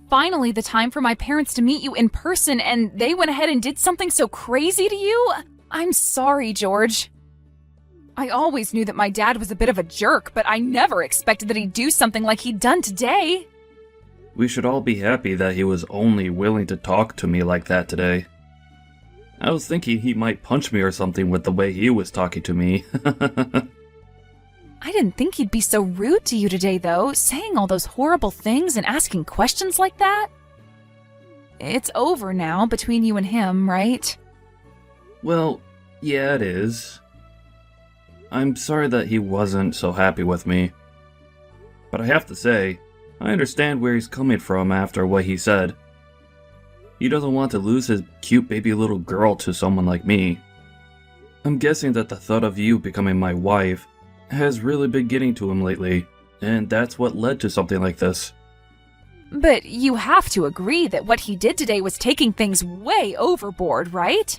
finally the time for my parents to meet you in person and they went ahead and did something so crazy to you? I'm sorry, George. I always knew that my dad was a bit of a jerk, but I never expected that he'd do something like he'd done today. We should all be happy that he was only willing to talk to me like that today. I was thinking he might punch me or something with the way he was talking to me. I didn't think he'd be so rude to you today, though, saying all those horrible things and asking questions like that. It's over now between you and him, right? Well, yeah, it is. I'm sorry that he wasn't so happy with me. But I have to say, I understand where he's coming from after what he said. He doesn't want to lose his cute baby little girl to someone like me. I'm guessing that the thought of you becoming my wife has really been getting to him lately, and that's what led to something like this. But you have to agree that what he did today was taking things way overboard, right?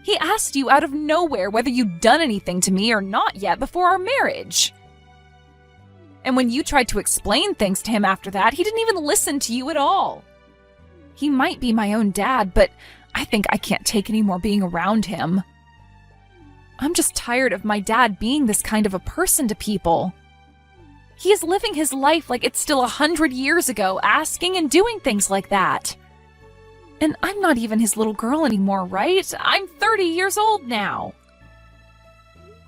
He asked you out of nowhere whether you'd done anything to me or not yet before our marriage. And when you tried to explain things to him after that, he didn't even listen to you at all. He might be my own dad, but I think I can't take any more being around him. I'm just tired of my dad being this kind of a person to people. He is living his life like it's still 100 years ago, asking and doing things like that. And I'm not even his little girl anymore, right? I'm 30 years old now.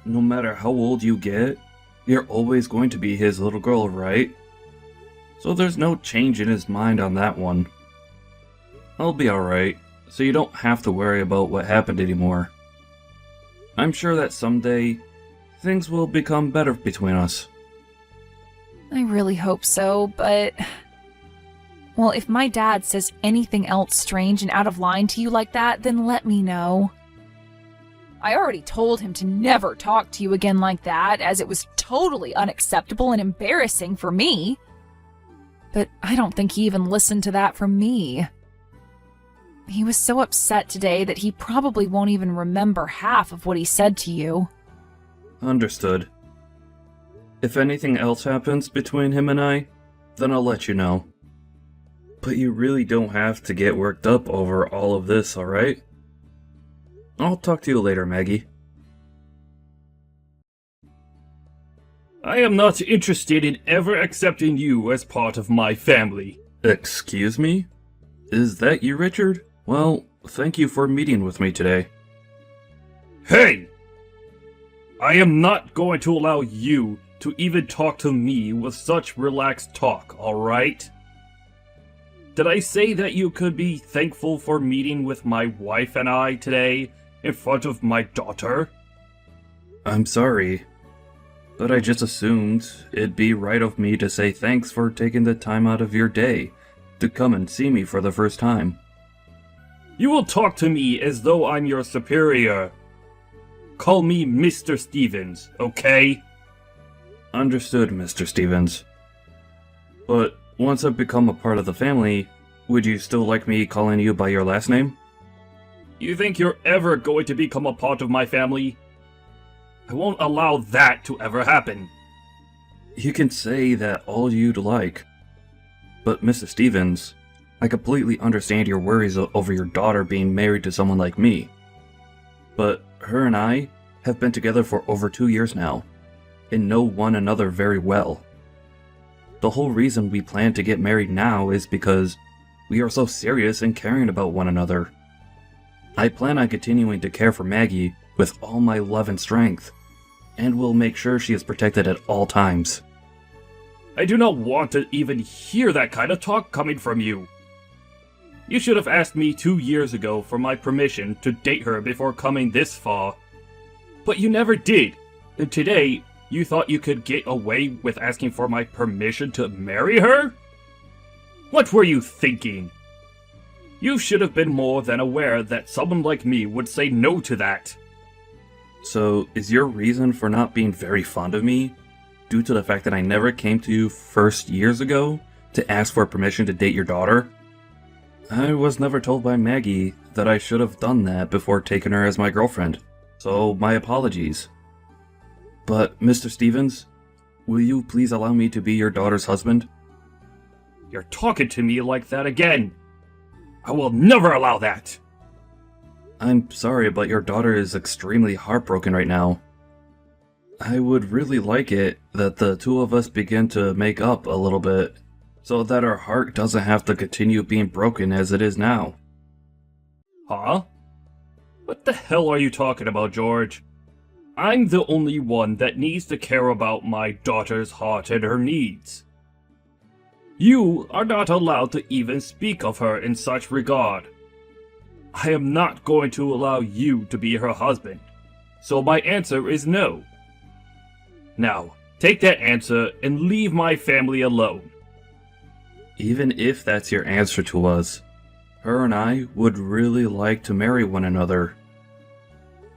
No matter how old you get, you're always going to be his little girl, right? So there's no change in his mind on that one. I'll be alright, so you don't have to worry about what happened anymore. I'm sure that someday, things will become better between us. I really hope so, but... Well, if my dad says anything else strange and out of line to you like that, then let me know. I already told him to never talk to you again like that, as it was totally unacceptable and embarrassing for me. But I don't think he even listened to that from me. He was so upset today that he probably won't even remember half of what he said to you. Understood. If anything else happens between him and I, then I'll let you know. But you really don't have to get worked up over all of this, alright? I'll talk to you later, Maggie. I am not interested in ever accepting you as part of my family. Excuse me? Is that you, Richard? Well, thank you for meeting with me today. Hey! I am not going to allow you to even talk to me with such relaxed talk, alright? Did I say that you could be thankful for meeting with my wife and I today in front of my daughter? I'm sorry, but I just assumed it'd be right of me to say thanks for taking the time out of your day to come and see me for the first time. You will talk to me as though I'm your superior. Call me Mr. Stevens, okay? Understood, Mr. Stevens. But once I've become a part of the family, would you still like me calling you by your last name? You think you're ever going to become a part of my family? I won't allow that to ever happen. You can say that all you'd like. But Mr. Stevens, I completely understand your worries over your daughter being married to someone like me. But her and I have been together for over 2 years now, and know one another very well. The whole reason we plan to get married now is because we are so serious and caring about one another. I plan on continuing to care for Maggie with all my love and strength, and will make sure she is protected at all times. I do not want to even hear that kind of talk coming from you. You should have asked me 2 years ago for my permission to date her before coming this far. But you never did, and today you thought you could get away with asking for my permission to marry her? What were you thinking? You should have been more than aware that someone like me would say no to that. So, is your reason for not being very fond of me due to the fact that I never came to you first years ago to ask for permission to date your daughter? I was never told by Maggie that I should have done that before taking her as my girlfriend, so my apologies. But, Mr. Stevens, will you please allow me to be your daughter's husband? You're talking to me like that again. I will never allow that. I'm sorry, but your daughter is extremely heartbroken right now. I would really like it that the two of us begin to make up a little bit, so that our heart doesn't have to continue being broken as it is now. Huh? What the hell are you talking about, George? I'm the only one that needs to care about my daughter's heart and her needs. You are not allowed to even speak of her in such regard. I am not going to allow you to be her husband, so my answer is no. Now, take that answer and leave my family alone. Even if that's your answer to us, her and I would really like to marry one another.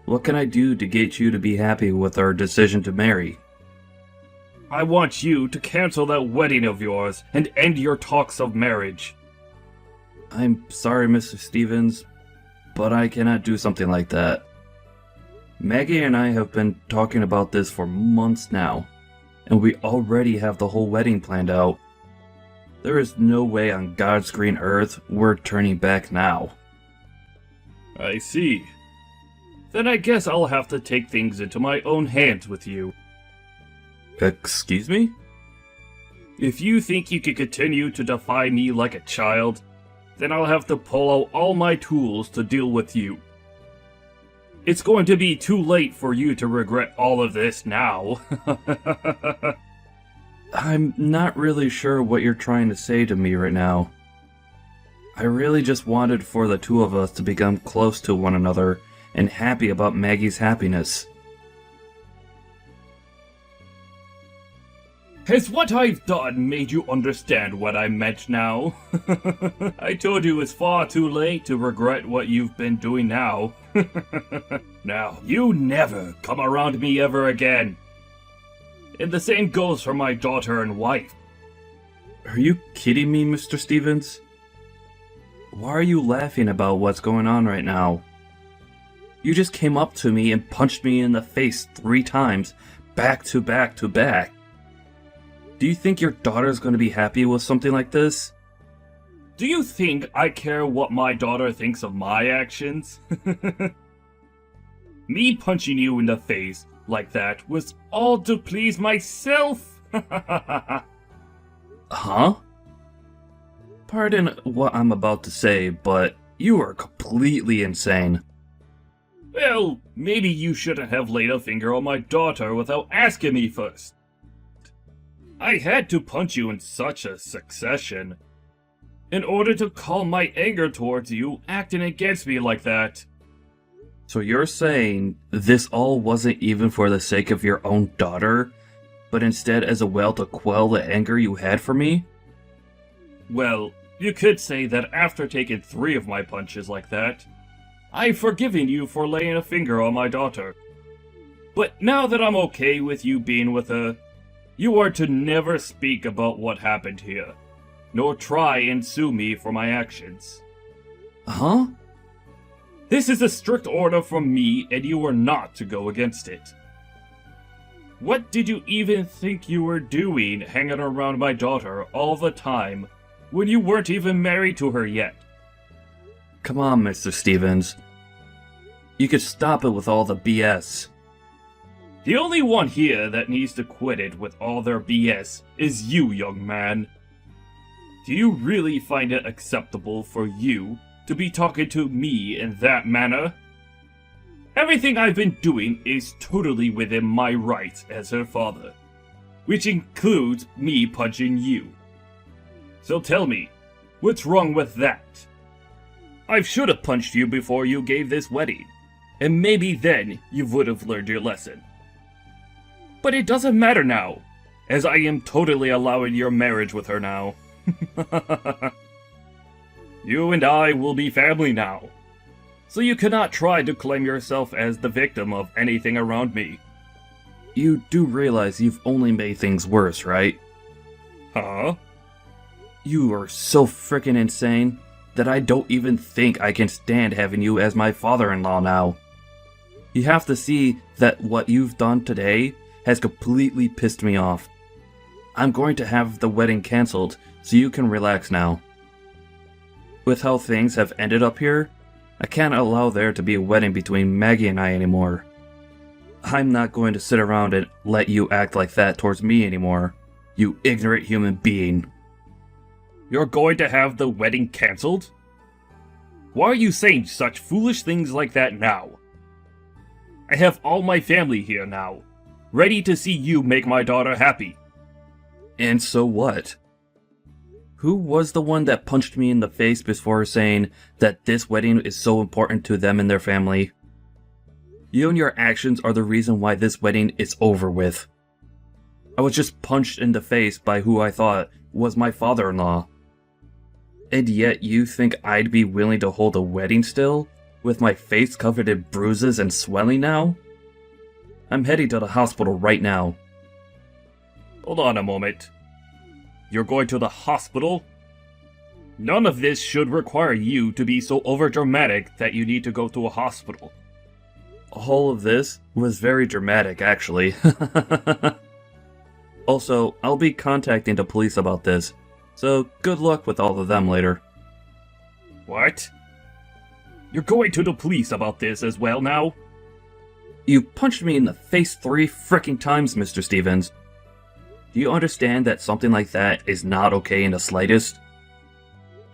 What can I do to get you to be happy with our decision to marry? I want you to cancel that wedding of yours and end your talks of marriage. I'm sorry, Mr. Stevens, but I cannot do something like that. Maggie and I have been talking about this for months now, and we already have the whole wedding planned out. There is no way on God's green earth we're turning back now. I see. Then I guess I'll have to take things into my own hands with you. Excuse me? If you think you can continue to defy me like a child, then I'll have to pull out all my tools to deal with you. It's going to be too late for you to regret all of this now. I'm not really sure what you're trying to say to me right now. I really just wanted for the two of us to become close to one another and happy about Maggie's happiness. Has what I've done made you understand what I meant now? I told you it's far too late to regret what you've been doing now. Now, you never come around me ever again. And the same goes for my daughter and wife. Are you kidding me, Mr. Stevens? Why are you laughing about what's going on right now? You just came up to me and punched me in the face 3 times, back to back to back. Do you think your daughter's going to be happy with something like this? Do you think I care what my daughter thinks of my actions? Me punching you in the face like that was all to please myself. Huh? Pardon what I'm about to say, but you are completely insane. Well, maybe you shouldn't have laid a finger on my daughter without asking me first. I had to punch you in such a succession in order to calm my anger towards you acting against me like that. So you're saying this all wasn't even for the sake of your own daughter, but instead as a way to quell the anger you had for me? Well, you could say that after taking 3 of my punches like that, I've forgiven you for laying a finger on my daughter. But now that I'm okay with you being with her, you are to never speak about what happened here, nor try and sue me for my actions. Huh? This is a strict order from me, and you are not to go against it. What did you even think you were doing hanging around my daughter all the time when you weren't even married to her yet? Come on, Mr. Stevens. You could stop it with all the BS. The only one here that needs to quit it with all their BS is you, young man. Do you really find it acceptable for you to be talking to me in that manner? Everything I've been doing is totally within my rights as her father, which includes me punching you. So tell me, what's wrong with that? I should have punched you before you gave this wedding, and maybe then you would have learned your lesson. But it doesn't matter now, as I am totally allowing your marriage with her now. You and I will be family now, so you cannot try to claim yourself as the victim of anything around me. You do realize you've only made things worse, right? Huh? You are so frickin' insane that I don't even think I can stand having you as my father-in-law now. You have to see that what you've done today has completely pissed me off. I'm going to have the wedding cancelled, so you can relax now. With how things have ended up here, I can't allow there to be a wedding between Maggie and I anymore. I'm not going to sit around and let you act like that towards me anymore, you ignorant human being. You're going to have the wedding cancelled? Why are you saying such foolish things like that now? I have all my family here now, ready to see you make my daughter happy. And so what? Who was the one that punched me in the face before saying that this wedding is so important to them and their family? You and your actions are the reason why this wedding is over with. I was just punched in the face by who I thought was my father-in-law. And yet you think I'd be willing to hold a wedding still, with my face covered in bruises and swelling now? I'm heading to the hospital right now. Hold on a moment. You're going to the hospital? None of this should require you to be so overdramatic that you need to go to a hospital. All of this was very dramatic, actually. Also, I'll be contacting the police about this, so good luck with all of them later. What? You're going to the police about this as well now? You punched me in the face 3 frickin' times, Mr. Stevens. Do you understand that something like that is not okay in the slightest?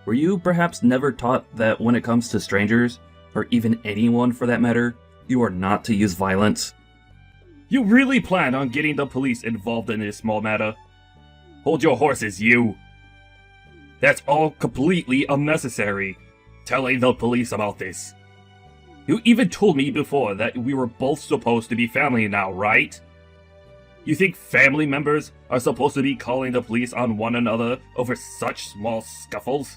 Were you perhaps never taught that when it comes to strangers, or even anyone for that matter, you are not to use violence? You really plan on getting the police involved in this small matter? Hold your horses, you! That's all completely unnecessary, telling the police about this. You even told me before that we were both supposed to be family now, right? You think family members are supposed to be calling the police on one another over such small scuffles?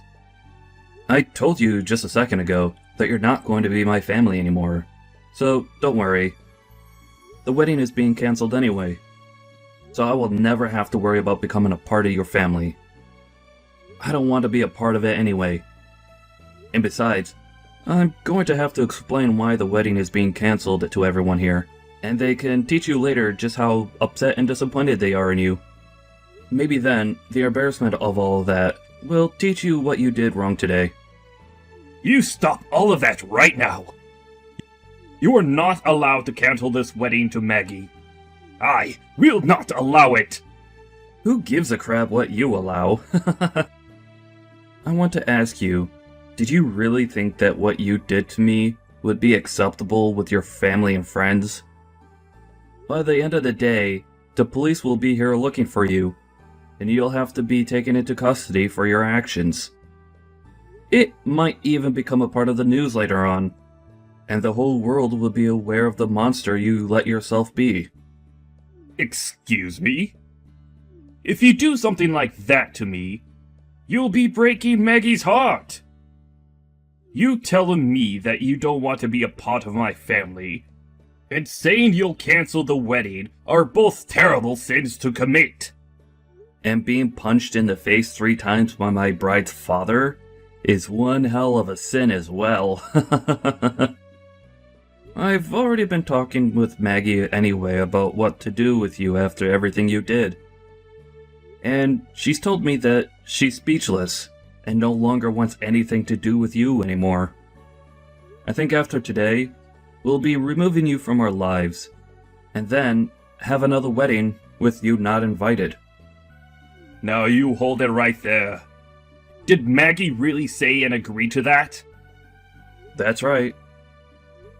I told you just a second ago that you're not going to be my family anymore, so don't worry. The wedding is being cancelled anyway, so I will never have to worry about becoming a part of your family. I don't want to be a part of it anyway. And besides, I'm going to have to explain why the wedding is being cancelled to everyone here, and they can teach you later just how upset and disappointed they are in you. Maybe then, the embarrassment of all of that will teach you what you did wrong today. You stop all of that right now! You are not allowed to cancel this wedding to Maggie. I will not allow it! Who gives a crap what you allow? I want to ask you, did you really think that what you did to me would be acceptable with your family and friends? By the end of the day, the police will be here looking for you, and you'll have to be taken into custody for your actions. It might even become a part of the news later on, and the whole world will be aware of the monster you let yourself be. Excuse me? If you do something like that to me, you'll be breaking Maggie's heart! You telling me that you don't want to be a part of my family, and saying you'll cancel the wedding are both terrible sins to commit. And being punched in the face 3 times by my bride's father is one hell of a sin as well. I've already been talking with Maggie anyway about what to do with you after everything you did. And she's told me that she's speechless and no longer wants anything to do with you anymore. I think after today, we'll be removing you from our lives, and then have another wedding with you not invited. Now you hold it right there. Did Maggie really say and agree to that? That's right.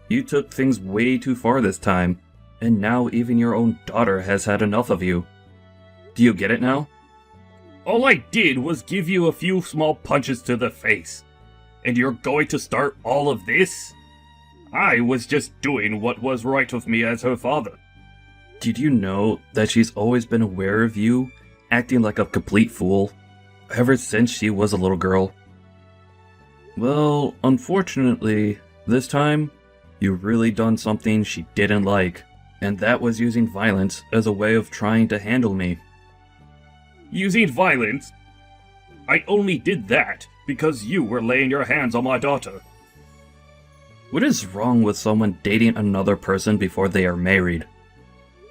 You took things way too far this time, and now even your own daughter has had enough of you. Do you get it now? All I did was give you a few small punches to the face, and you're going to start all of this? I was just doing what was right with me as her father. Did you know that she's always been aware of you acting like a complete fool, ever since she was a little girl? Well, unfortunately, this time, you really done something she didn't like, and that was using violence as a way of trying to handle me. Using violence? I only did that because you were laying your hands on my daughter. What is wrong with someone dating another person before they are married?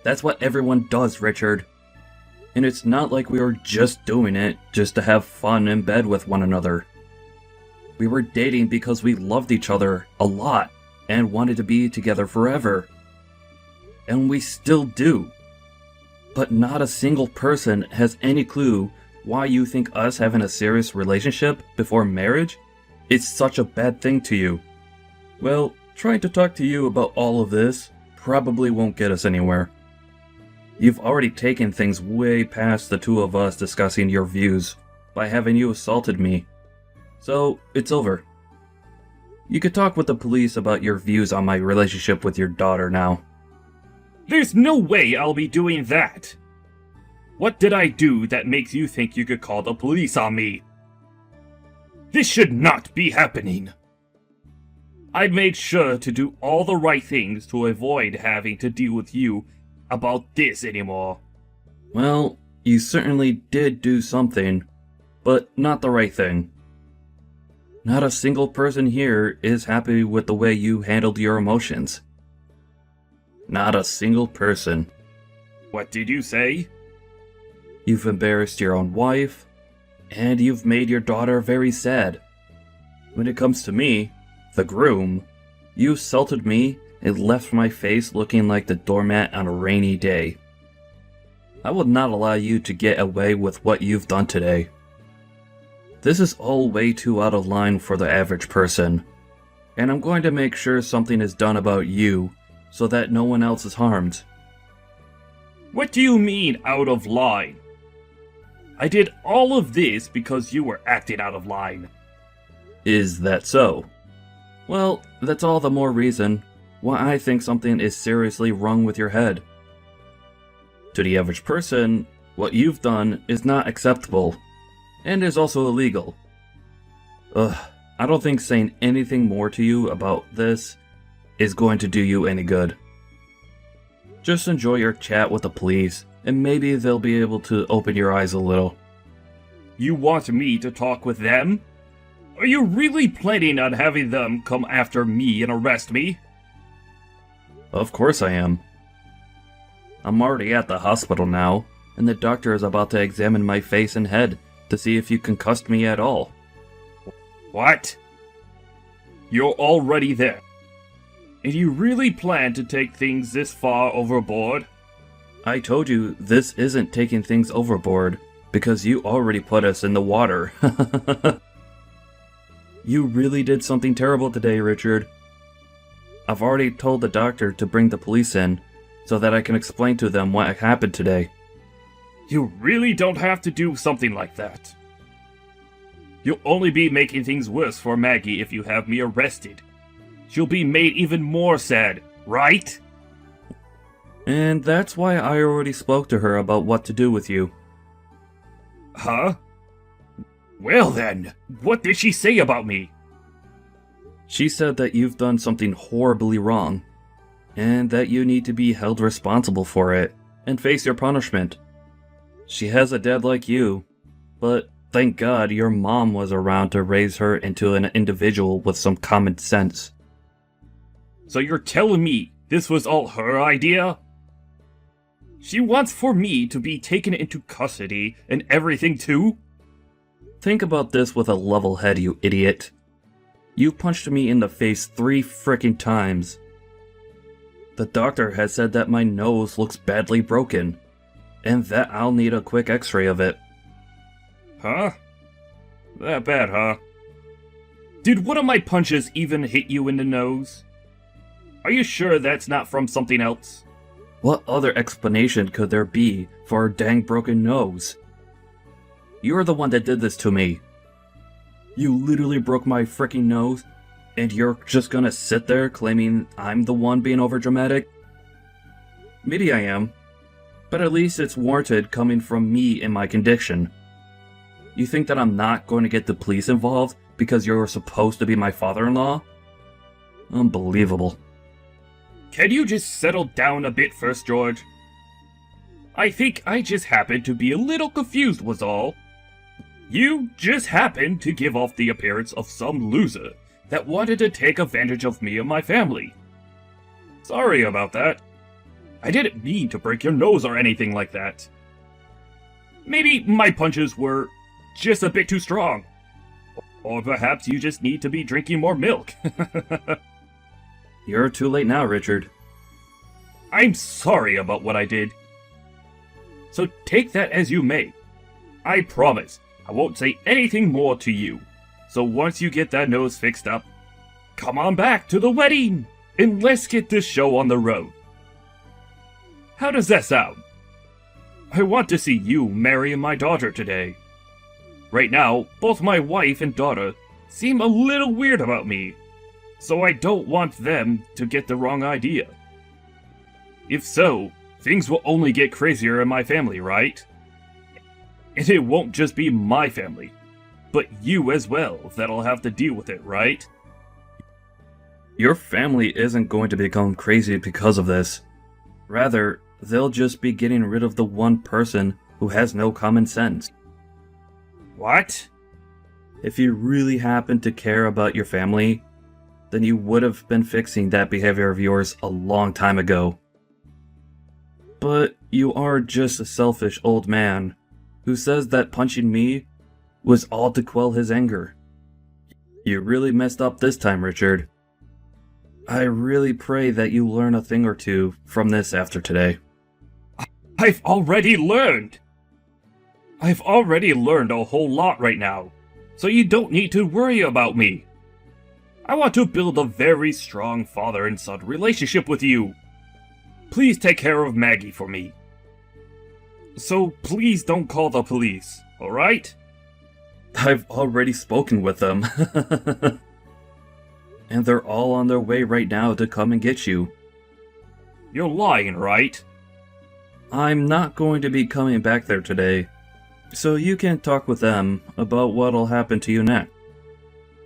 That's what everyone does, Richard. And it's not like we were just doing it just to have fun in bed with one another. We were dating because we loved each other a lot and wanted to be together forever. And we still do. But not a single person has any clue why you think us having a serious relationship before marriage is such a bad thing to you. Well, trying to talk to you about all of this probably won't get us anywhere. You've already taken things way past the two of us discussing your views by having you assaulted me. So, it's over. You could talk with the police about your views on my relationship with your daughter now. There's no way I'll be doing that! What did I do that makes you think you could call the police on me? This should not be happening. I made sure to do all the right things to avoid having to deal with you about this anymore. Well, you certainly did do something, but not the right thing. Not a single person here is happy with the way you handled your emotions. Not a single person. What did you say? You've embarrassed your own wife, and you've made your daughter very sad. When it comes to me, the groom, you assaulted me and left my face looking like the doormat on a rainy day. I will not allow you to get away with what you've done today. This is all way too out of line for the average person, and I'm going to make sure something is done about you so that no one else is harmed. What do you mean, out of line? I did all of this because you were acting out of line. Is that so? Well, that's all the more reason why I think something is seriously wrong with your head. To the average person, what you've done is not acceptable, and is also illegal. I don't think saying anything more to you about this is going to do you any good. Just enjoy your chat with the police, and maybe they'll be able to open your eyes a little. You want me to talk with them? Are you really planning on having them come after me and arrest me? Of course I am. I'm already at the hospital now, and the doctor is about to examine my face and head to see if you concussed me at all. What? You're already there. And you really plan to take things this far overboard? I told you this isn't taking things overboard, because you already put us in the water. You really did something terrible today, Richard. I've already told the doctor to bring the police in, so that I can explain to them what happened today. You really don't have to do something like that. You'll only be making things worse for Maggie if you have me arrested. She'll be made even more sad, right? And that's why I already spoke to her about what to do with you. Huh? Well then, what did she say about me? She said that you've done something horribly wrong, and that you need to be held responsible for it, and face your punishment. She has a dad like you, but thank God your mom was around to raise her into an individual with some common sense. So you're telling me this was all her idea? She wants for me to be taken into custody and everything too? Think about this with a level head, you idiot. You punched me in the face 3 frickin' times. The doctor has said that my nose looks badly broken, and that I'll need a quick x-ray of it. Huh? That bad, huh? Did one of my punches even hit you in the nose? Are you sure that's not from something else? What other explanation could there be for a dang broken nose? You're the one that did this to me. You literally broke my frickin' nose, and you're just gonna sit there claiming I'm the one being overdramatic? Maybe I am, but at least it's warranted coming from me in my condition. You think that I'm not going to get the police involved because you're supposed to be my father-in-law? Unbelievable. Can you just settle down a bit first, George? I think I just happened to be a little confused was all. You just happened to give off the appearance of some loser that wanted to take advantage of me and my family. Sorry about that. I didn't mean to break your nose or anything like that. Maybe my punches were just a bit too strong. Or perhaps you just need to be drinking more milk. You're too late now, Richard. I'm sorry about what I did. So take that as you may. I promise I won't say anything more to you. So once you get that nose fixed up, come on back to the wedding and let's get this show on the road. How does that sound? I want to see you marrying my daughter today. Right now, both my wife and daughter seem a little weird about me, so I don't want them to get the wrong idea. If so, things will only get crazier in my family, right? And it won't just be my family, but you as well that'll have to deal with it, right? Your family isn't going to become crazy because of this. Rather, they'll just be getting rid of the one person who has no common sense. What? If you really happen to care about your family, then you would have been fixing that behavior of yours a long time ago. But you are just a selfish old man who says that punching me was all to quell his anger. You really messed up this time, Richard. I really pray that you learn a thing or two from this after today. I've already learned! I've already learned a whole lot right now, so you don't need to worry about me. I want to build a very strong father and son relationship with you. Please take care of Maggie for me. So please don't call the police, alright? I've already spoken with them. And they're all on their way right now to come and get you. You're lying, right? I'm not going to be coming back there today, so you can talk with them about what'll happen to you next.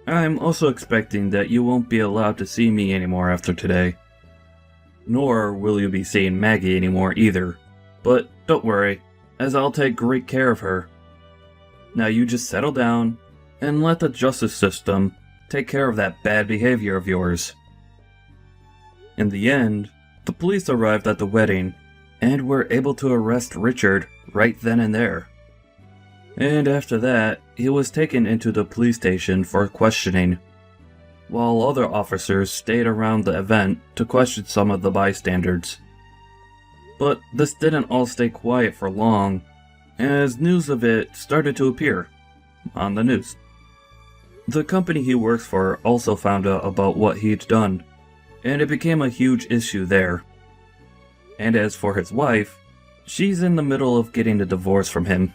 I'm also expecting that you won't be allowed to see me anymore after today. Nor will you be seeing Maggie anymore either. But don't worry, as I'll take great care of her. Now you just settle down and let the justice system take care of that bad behavior of yours. In the end, the police arrived at the wedding and were able to arrest Richard right then and there. And after that, he was taken into the police station for questioning, while other officers stayed around the event to question some of the bystanders. But this didn't all stay quiet for long, as news of it started to appear on the news. The company he works for also found out about what he'd done, and it became a huge issue there. And as for his wife, she's in the middle of getting a divorce from him.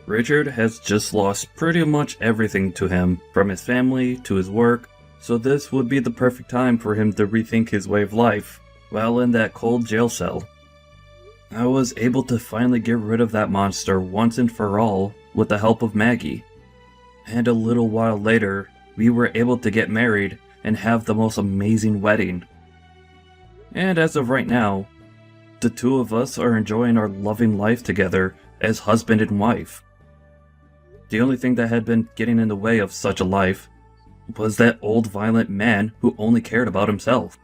Richard has just lost pretty much everything to him, from his family to his work, so this would be the perfect time for him to rethink his way of life while in that cold jail cell. I was able to finally get rid of that monster once and for all with the help of Maggie. And a little while later, we were able to get married and have the most amazing wedding. And as of right now, the two of us are enjoying our loving life together as husband and wife. The only thing that had been getting in the way of such a life was that old violent man who only cared about himself.